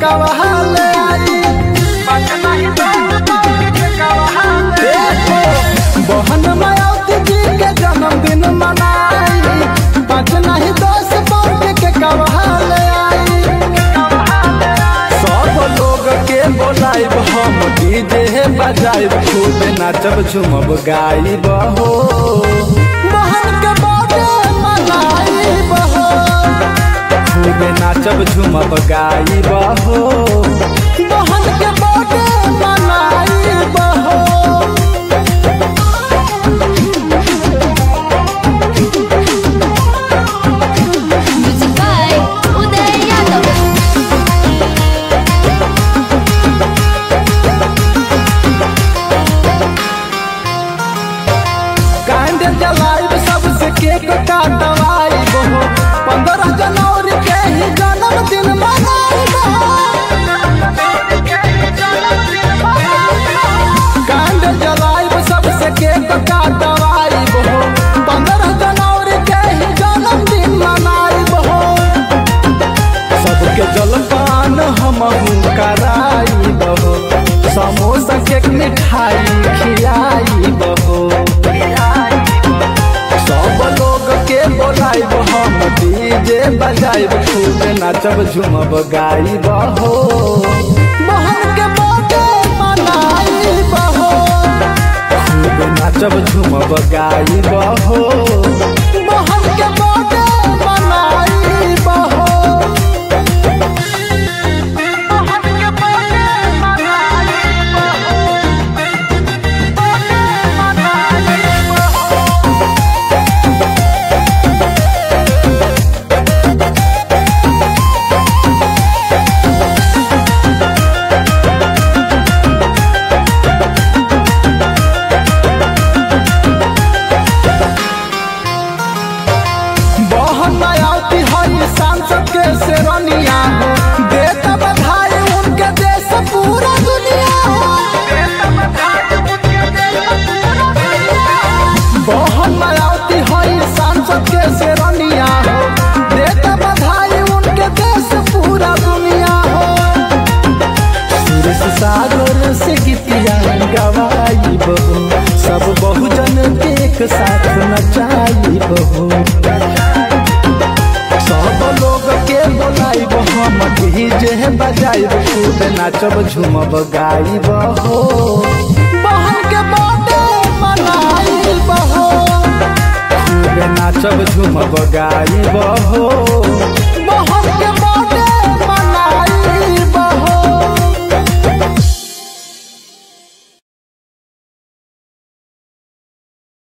कवाले आई बहन मायावती जी के जन्मदिन मनाई पाँच नहीं 10 पौध के कवाले आई सब लोग के बोलाइब हम डीजे बजाइब खूब नाचब झूमब गाइब हो बहन के बर्थडे मनाइब हो खूब नाचब झूमब गाइब हो बहन के बर्थडे मनाइब हो। जलाइब सबसे केक काटवाइब हो 15 जनवरी के ही जन्मदिन मनाइब कांड जलाइब सबसे केक काटवाइब हो 15 जनवरी के ही जन्मदिन मनाइब हो सबके जलपान हमहू कराइब हो समोसा केक मिठाई खियाइब हो सब लोग के बोलाइब हम डीजे बजाइब खूब नाचब झूमब गाइब हो बहन के बर्थडे मनाइब हो खूब नाचब झूमब गाइब हो बहन के बर्थडे मनाइब हो। सांसद के सेरनिया हो देता बधाई उनके देश पूरा दुनिया हो बहन मायावती हई सांसद के सेरनिया हो देता बधाई उनके देश पूरा दुनिया हो सुरेश सागर से गीतिया गवाइब हो सब बहुजन के एक साथ नचाइब हो सब लोग के बोलाइब हम डीजे बजाइब खूब नाचब झूमब गाइब हो बहन के बर्थडे मनाइब हो खूब नाचब झूमब गाइब हो।